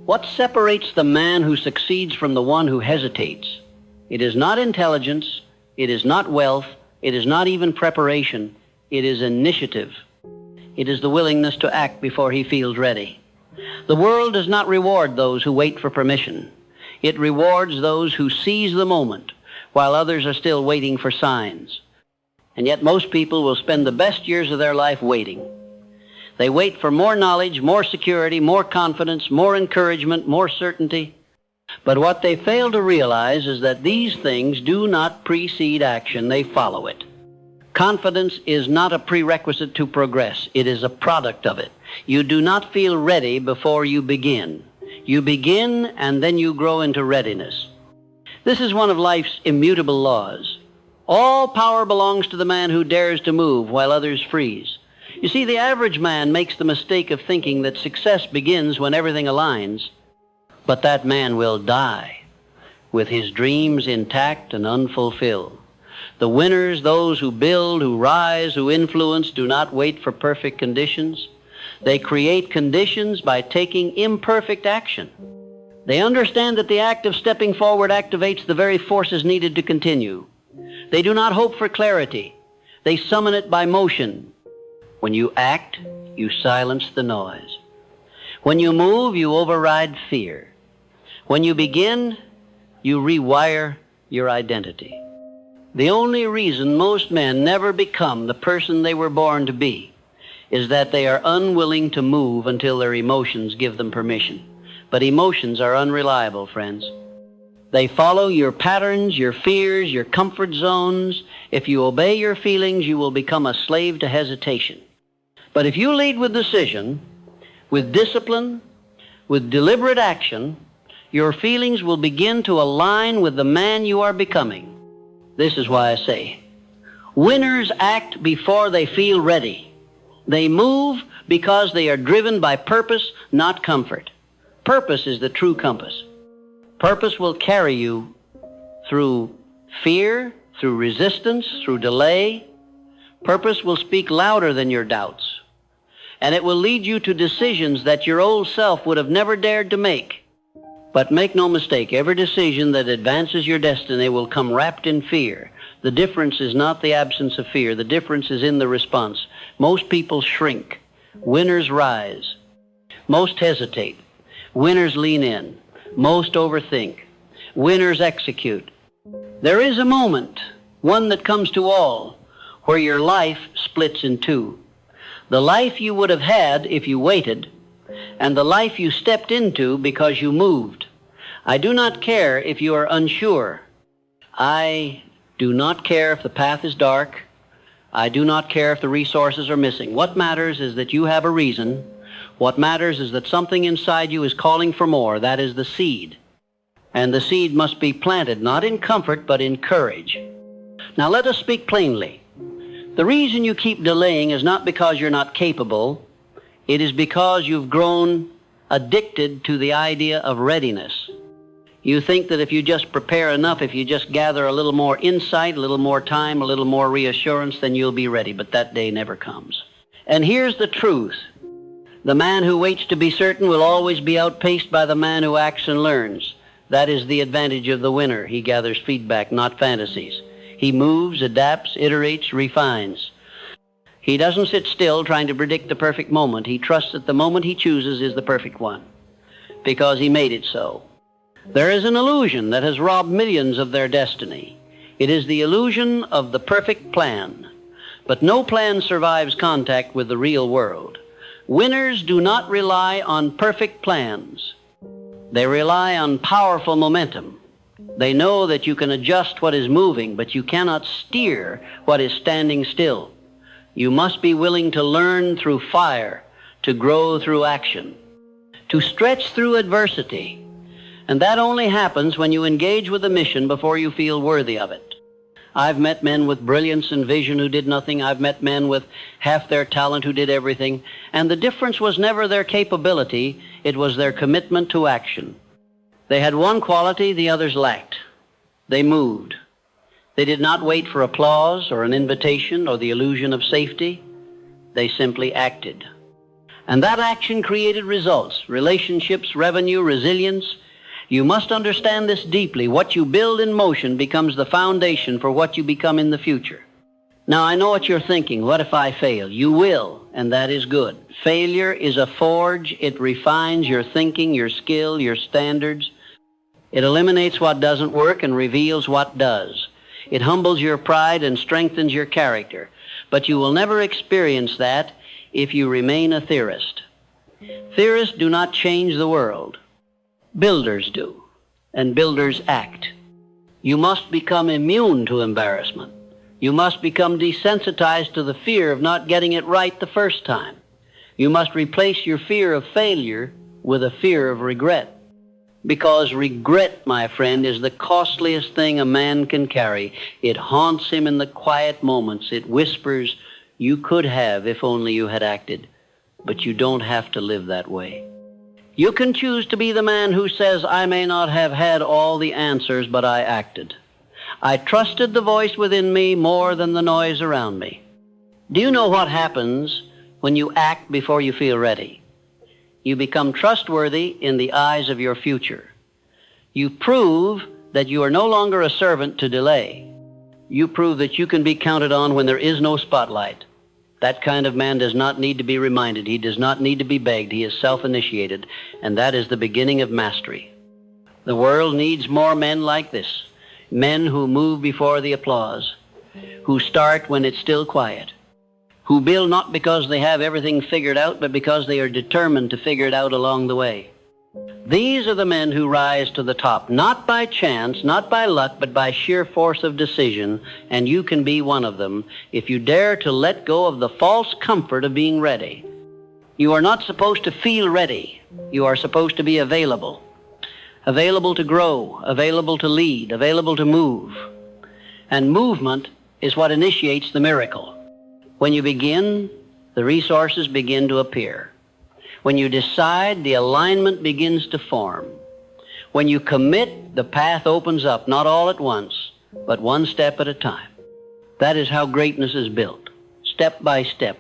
What separates the man who succeeds from the one who hesitates? It is not intelligence, it is not wealth, it is not even preparation, it is initiative. It is the willingness to act before he feels ready. The world does not reward those who wait for permission. It rewards those who seize the moment, while others are still waiting for signs. And yet most people will spend the best years of their life waiting. They wait for more knowledge, more security, more confidence, more encouragement, more certainty. But what they fail to realize is that these things do not precede action, they follow it. Confidence is not a prerequisite to progress. It is a product of it. You do not feel ready before you begin. You begin and then you grow into readiness. This is one of life's immutable laws. All power belongs to the man who dares to move while others freeze. You see, the average man makes the mistake of thinking that success begins when everything aligns, but that man will die with his dreams intact and unfulfilled. The winners, those who build, who rise, who influence, do not wait for perfect conditions. They create conditions by taking imperfect action. They understand that the act of stepping forward activates the very forces needed to continue. They do not hope for clarity. They summon it by motion. When you act, you silence the noise. When you move, you override fear. When you begin, you rewire your identity. The only reason most men never become the person they were born to be is that they are unwilling to move until their emotions give them permission. But emotions are unreliable, friends. They follow your patterns, your fears, your comfort zones. If you obey your feelings, you will become a slave to hesitation. But if you lead with decision, with discipline, with deliberate action, your feelings will begin to align with the man you are becoming. This is why I say, winners act before they feel ready. They move because they are driven by purpose, not comfort. Purpose is the true compass. Purpose will carry you through fear, through resistance, through delay. Purpose will speak louder than your doubts. And it will lead you to decisions that your old self would have never dared to make. But make no mistake, every decision that advances your destiny will come wrapped in fear. The difference is not the absence of fear. The difference is in the response. Most people shrink. Winners rise. Most hesitate. Winners lean in. Most overthink. Winners execute. There is a moment, one that comes to all, where your life splits in two. The life you would have had if you waited, and the life you stepped into because you moved. I do not care if you are unsure. I do not care if the path is dark. I do not care if the resources are missing. What matters is that you have a reason. What matters is that something inside you is calling for more. That is the seed. And the seed must be planted not in comfort but in courage. Now let us speak plainly. The reason you keep delaying is not because you're not capable. It is because you've grown addicted to the idea of readiness. You think that if you just prepare enough, if you just gather a little more insight, a little more time, a little more reassurance, then you'll be ready. But that day never comes. And here's the truth. The man who waits to be certain will always be outpaced by the man who acts and learns. That is the advantage of the winner. He gathers feedback, not fantasies. He moves, adapts, iterates, refines. He doesn't sit still trying to predict the perfect moment. He trusts that the moment he chooses is the perfect one, because he made it so. There is an illusion that has robbed millions of their destiny. It is the illusion of the perfect plan. But no plan survives contact with the real world. Winners do not rely on perfect plans. They rely on powerful momentum. They know that you can adjust what is moving, but you cannot steer what is standing still. You must be willing to learn through fire, to grow through action, to stretch through adversity. And that only happens when you engage with a mission before you feel worthy of it. I've met men with brilliance and vision who did nothing. I've met men with half their talent who did everything. And the difference was never their capability, it was their commitment to action. They had one quality the others lacked. They moved. They did not wait for applause or an invitation or the illusion of safety. They simply acted. And that action created results, relationships, revenue, resilience. You must understand this deeply. What you build in motion becomes the foundation for what you become in the future. Now, I know what you're thinking. What if I fail? You will, and that is good. Failure is a forge. It refines your thinking, your skill, your standards. It eliminates what doesn't work and reveals what does. It humbles your pride and strengthens your character. But you will never experience that if you remain a theorist. Theorists do not change the world. Builders do, and builders act. You must become immune to embarrassment. You must become desensitized to the fear of not getting it right the first time. You must replace your fear of failure with a fear of regret. Because regret, my friend, is the costliest thing a man can carry. It haunts him in the quiet moments. It whispers, "You could have if only you had acted." But you don't have to live that way. You can choose to be the man who says, "I may not have had all the answers, but I acted. I trusted the voice within me more than the noise around me." Do you know what happens when you act before you feel ready? You become trustworthy in the eyes of your future. You prove that you are no longer a servant to delay. You prove that you can be counted on when there is no spotlight. That kind of man does not need to be reminded. He does not need to be begged. He is self-initiated, and that is the beginning of mastery. The world needs more men like this, men who move before the applause, who start when it's still quiet, who build not because they have everything figured out, but because they are determined to figure it out along the way. These are the men who rise to the top, not by chance, not by luck, but by sheer force of decision, and you can be one of them if you dare to let go of the false comfort of being ready. You are not supposed to feel ready. You are supposed to be available. Available to grow, available to lead, available to move. And movement is what initiates the miracle. When you begin, the resources begin to appear. When you decide, the alignment begins to form. When you commit, the path opens up, not all at once, but one step at a time. That is how greatness is built, step by step,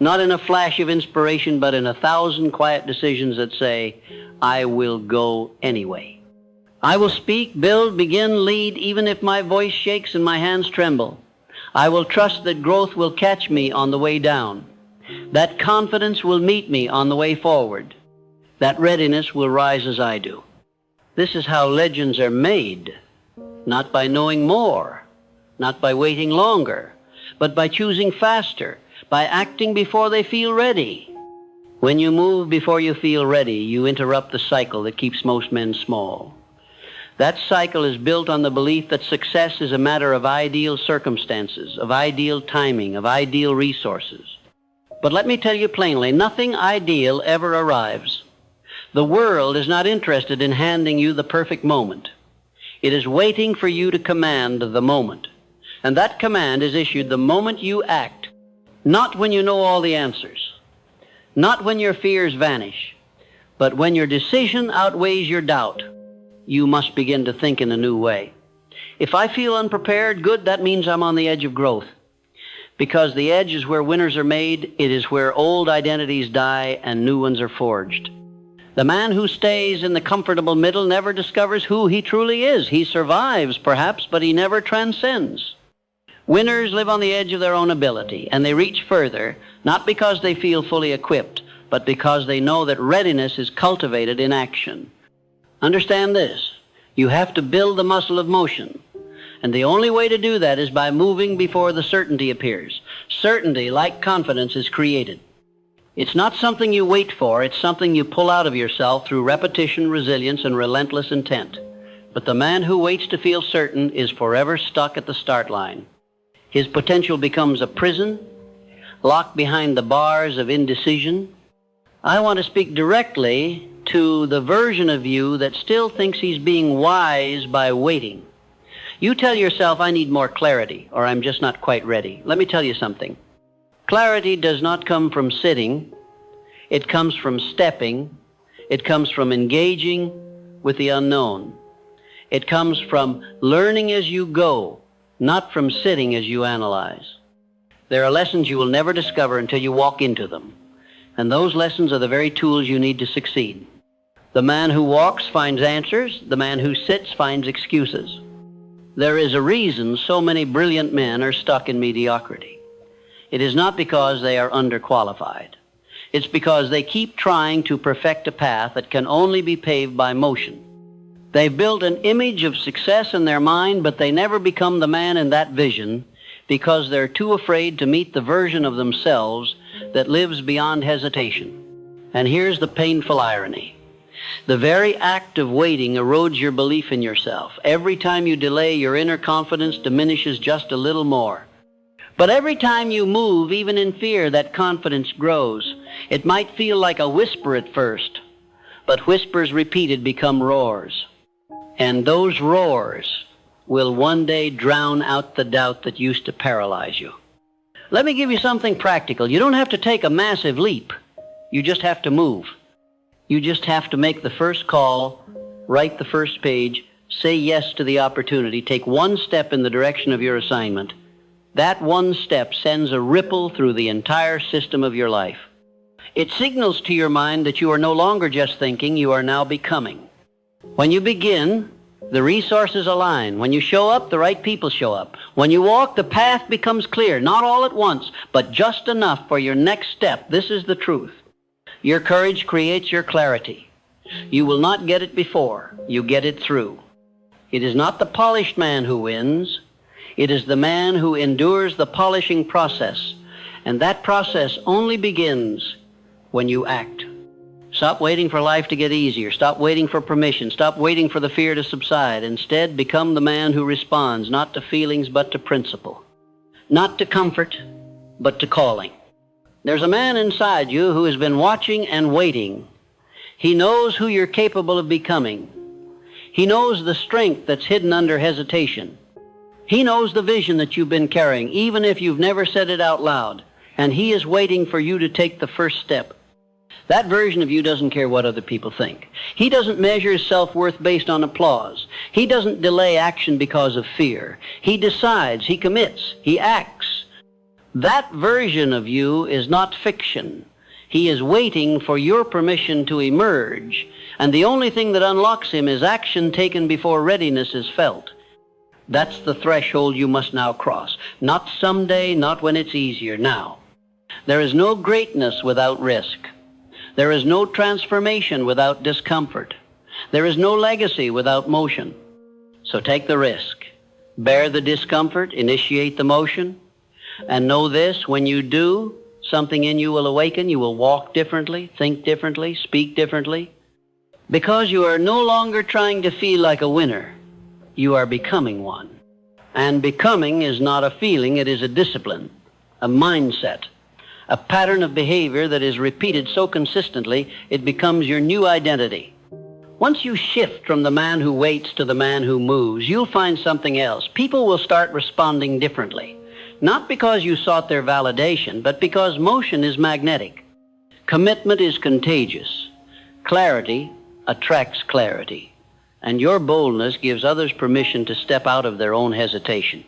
not in a flash of inspiration, but in 1,000 quiet decisions that say, "I will go anyway. I will speak, build, begin, lead, even if my voice shakes and my hands tremble. I will trust that growth will catch me on the way down. That confidence will meet me on the way forward. That readiness will rise as I do." This is how legends are made, not by knowing more, not by waiting longer, but by choosing faster, by acting before they feel ready. When you move before you feel ready, you interrupt the cycle that keeps most men small. That cycle is built on the belief that success is a matter of ideal circumstances, of ideal timing, of ideal resources. But let me tell you plainly, nothing ideal ever arrives. The world is not interested in handing you the perfect moment. It is waiting for you to command the moment. And that command is issued the moment you act, not when you know all the answers, not when your fears vanish, but when your decision outweighs your doubt. You must begin to think in a new way. If I feel unprepared, good, that means I'm on the edge of growth. Because the edge is where winners are made, it is where old identities die and new ones are forged. The man who stays in the comfortable middle never discovers who he truly is. He survives, perhaps, but he never transcends. Winners live on the edge of their own ability, and they reach further, not because they feel fully equipped, but because they know that readiness is cultivated in action. Understand this. You have to build the muscle of motion. And the only way to do that is by moving before the certainty appears. Certainty, like confidence, is created. It's not something you wait for. It's something you pull out of yourself through repetition, resilience, and relentless intent. But the man who waits to feel certain is forever stuck at the start line. His potential becomes a prison, locked behind the bars of indecision. I want to speak directly to the version of you that still thinks he's being wise by waiting. You tell yourself, "I need more clarity," or "I'm just not quite ready." Let me tell you something. Clarity does not come from sitting. It comes from stepping. It comes from engaging with the unknown. It comes from learning as you go, not from sitting as you analyze. There are lessons you will never discover until you walk into them. And those lessons are the very tools you need to succeed. The man who walks finds answers. The man who sits finds excuses. There is a reason so many brilliant men are stuck in mediocrity. It is not because they are underqualified. It's because they keep trying to perfect a path that can only be paved by motion. They've built an image of success in their mind, but they never become the man in that vision because they're too afraid to meet the version of themselves that lives beyond hesitation. And here's the painful irony. The very act of waiting erodes your belief in yourself. Every time you delay, your inner confidence diminishes just a little more. But every time you move, even in fear, that confidence grows. It might feel like a whisper at first, but whispers repeated become roars. And those roars will one day drown out the doubt that used to paralyze you. Let me give you something practical. You don't have to take a massive leap. You just have to move. You just have to make the first call, write the first page, say yes to the opportunity, take one step in the direction of your assignment. That one step sends a ripple through the entire system of your life. It signals to your mind that you are no longer just thinking, you are now becoming. When you begin, the resources align. When you show up, the right people show up. When you walk, the path becomes clear, not all at once, but just enough for your next step. This is the truth. Your courage creates your clarity. You will not get it before, you get it through. It is not the polished man who wins. It is the man who endures the polishing process, and that process only begins when you act. Stop waiting for life to get easier. Stop waiting for permission. Stop waiting for the fear to subside. Instead, become the man who responds, not to feelings, but to principle. Not to comfort, but to calling. There's a man inside you who has been watching and waiting. He knows who you're capable of becoming. He knows the strength that's hidden under hesitation. He knows the vision that you've been carrying, even if you've never said it out loud. And he is waiting for you to take the first step. That version of you doesn't care what other people think. He doesn't measure his self-worth based on applause. He doesn't delay action because of fear. He decides, he commits, he acts. That version of you is not fiction. He is waiting for your permission to emerge, and the only thing that unlocks him is action taken before readiness is felt. That's the threshold you must now cross. Not someday, not when it's easier, now. There is no greatness without risk. There is no transformation without discomfort. There is no legacy without motion. So take the risk. Bear the discomfort, initiate the motion, and know this, when you do, something in you will awaken. You will walk differently, think differently, speak differently. Because you are no longer trying to feel like a winner. You are becoming one. And becoming is not a feeling, it is a discipline, a mindset, a pattern of behavior that is repeated so consistently it becomes your new identity. Once you shift from the man who waits to the man who moves, you'll find something else. People will start responding differently. Not because you sought their validation, but because motion is magnetic. Commitment is contagious. Clarity attracts clarity. And your boldness gives others permission to step out of their own hesitation.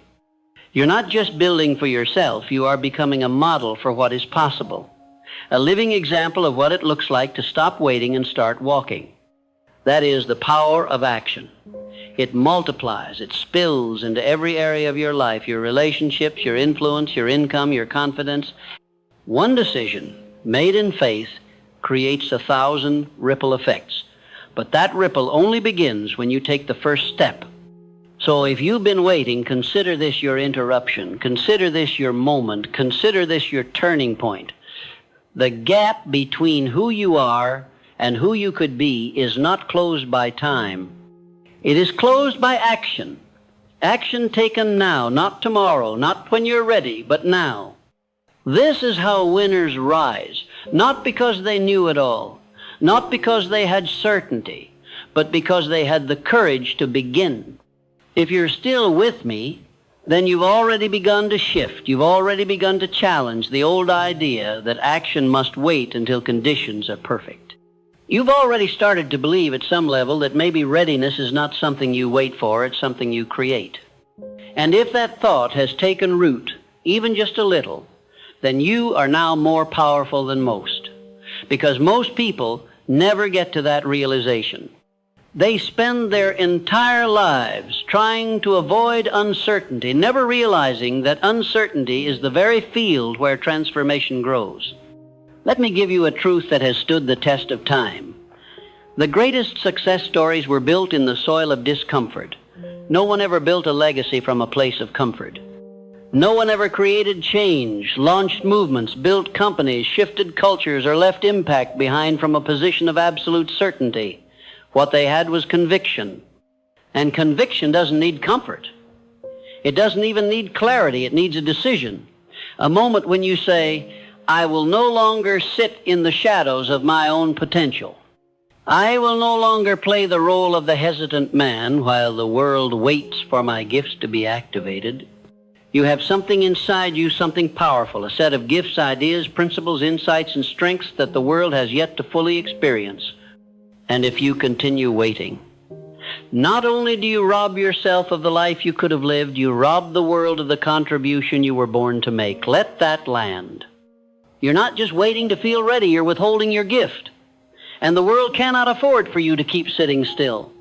You're not just building for yourself, you are becoming a model for what is possible. A living example of what it looks like to stop waiting and start walking. That is the power of action. It multiplies, it spills into every area of your life, your relationships, your influence, your income, your confidence. One decision made in faith creates 1,000 ripple effects. But that ripple only begins when you take the first step. So if you've been waiting, consider this your interruption. Consider this your moment. Consider this your turning point. The gap between who you are and who you could be is not closed by time. It is closed by action. Action taken now, not tomorrow, not when you're ready, but now. This is how winners rise, not because they knew it all, not because they had certainty, but because they had the courage to begin. If you're still with me, then you've already begun to shift. You've already begun to challenge the old idea that action must wait until conditions are perfect. You've already started to believe at some level that maybe readiness is not something you wait for, it's something you create. And if that thought has taken root, even just a little, then you are now more powerful than most. because most people never get to that realization. They spend their entire lives trying to avoid uncertainty, never realizing that uncertainty is the very field where transformation grows. Let me give you a truth that has stood the test of time. The greatest success stories were built in the soil of discomfort. No one ever built a legacy from a place of comfort. No one ever created change, launched movements, built companies, shifted cultures, or left impact behind from a position of absolute certainty. What they had was conviction. And conviction doesn't need comfort. It doesn't even need clarity. It needs a decision. A moment when you say, I will no longer sit in the shadows of my own potential. I will no longer play the role of the hesitant man while the world waits for my gifts to be activated. You have something inside you, something powerful, a set of gifts, ideas, principles, insights, and strengths that the world has yet to fully experience. And if you continue waiting, not only do you rob yourself of the life you could have lived, you rob the world of the contribution you were born to make. Let that land. You're not just waiting to feel ready, you're withholding your gift. And the world cannot afford for you to keep sitting still,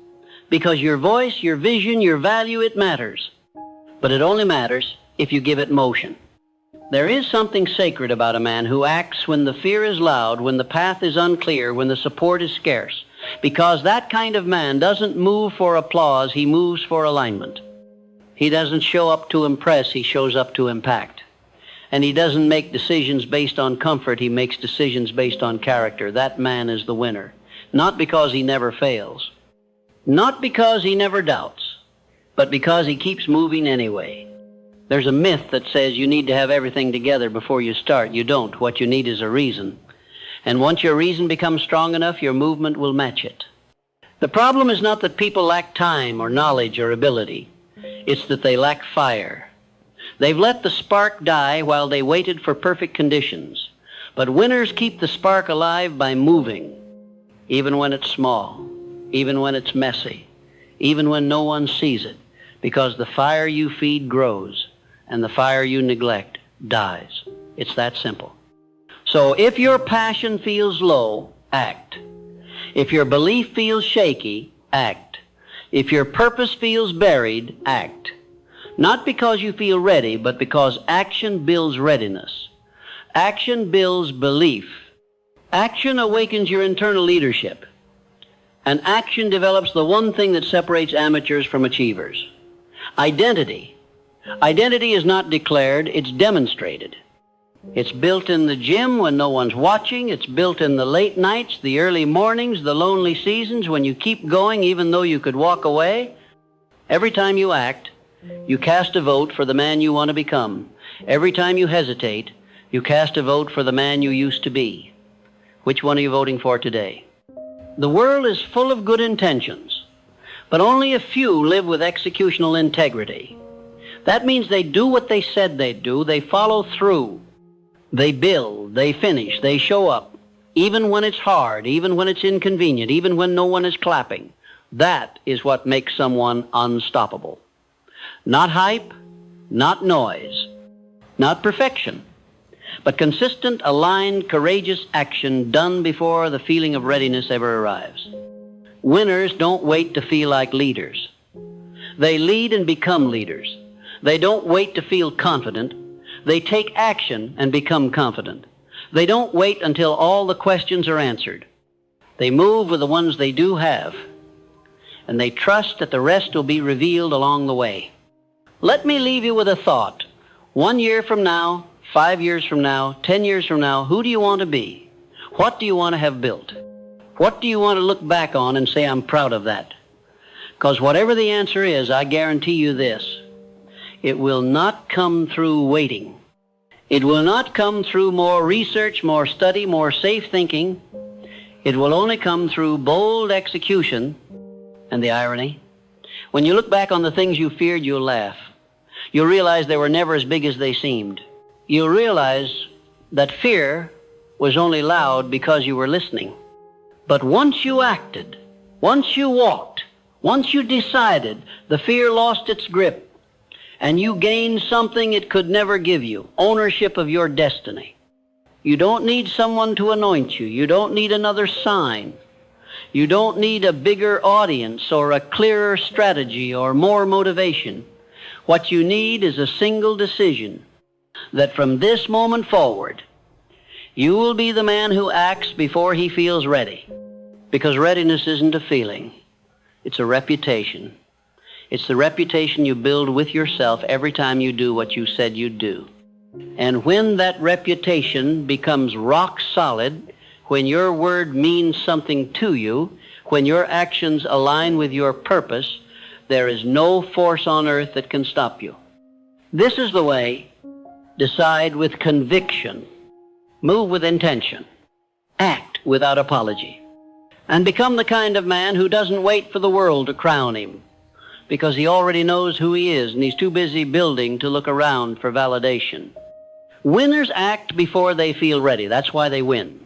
because your voice, your vision, your value, it matters. But it only matters if you give it motion. There is something sacred about a man who acts when the fear is loud, when the path is unclear, when the support is scarce. Because that kind of man doesn't move for applause, he moves for alignment. He doesn't show up to impress, he shows up to impact. And he doesn't make decisions based on comfort, he makes decisions based on character. That man is the winner. Not because he never fails. Not because he never doubts. But because he keeps moving anyway. There's a myth that says you need to have everything together before you start. You don't. What you need is a reason. And once your reason becomes strong enough, your movement will match it. The problem is not that people lack time or knowledge or ability. It's that they lack fire. They've let the spark die while they waited for perfect conditions. But winners keep the spark alive by moving, even when it's small, even when it's messy, even when no one sees it. Because the fire you feed grows, and the fire you neglect dies. It's that simple. So if your passion feels low, act. If your belief feels shaky, act. If your purpose feels buried, act. Not because you feel ready, but because action builds readiness. Action builds belief. Action awakens your internal leadership. And action develops the one thing that separates amateurs from achievers. Identity. Identity is not declared, it's demonstrated. It's built in the gym when no one's watching. It's built in the late nights, the early mornings, the lonely seasons when you keep going even though you could walk away. Every time you act, you cast a vote for the man you want to become. Every time you hesitate, you cast a vote for the man you used to be. Which one are you voting for today? The world is full of good intentions, but only a few live with executional integrity. That means they do what they said they'd do. They follow through. They build, they finish, they show up, even when it's hard, even when it's inconvenient, even when no one is clapping. That is what makes someone unstoppable. Not hype, not noise, not perfection, but consistent, aligned, courageous action done before the feeling of readiness ever arrives. Winners don't wait to feel like leaders. They lead and become leaders. They don't wait to feel confident. They take action and become confident. They don't wait until all the questions are answered. They move with the ones they do have, and they trust that the rest will be revealed along the way. Let me leave you with a thought. 1 year from now, 5 years from now, 10 years from now, who do you want to be? What do you want to have built? What do you want to look back on and say, I'm proud of that? Because whatever the answer is, I guarantee you this. It will not come through waiting. It will not come through more research, more study, more safe thinking. It will only come through bold execution. And the irony, when you look back on the things you feared, you'll laugh. You'll realize they were never as big as they seemed. You'll realize that fear was only loud because you were listening. But once you acted, once you walked, once you decided, the fear lost its grip. And you gained something it could never give you, ownership of your destiny. You don't need someone to anoint you. You don't need another sign. You don't need a bigger audience or a clearer strategy or more motivation. What you need is a single decision that from this moment forward, you will be the man who acts before he feels ready. Because readiness isn't a feeling. It's a reputation. It's the reputation you build with yourself every time you do what you said you'd do. And when that reputation becomes rock solid, when your word means something to you, when your actions align with your purpose, there is no force on earth that can stop you. This is the way. Decide with conviction. Move with intention. Act without apology. And become the kind of man who doesn't wait for the world to crown him, because he already knows who he is and he's too busy building to look around for validation. Winners act before they feel ready. That's why they win.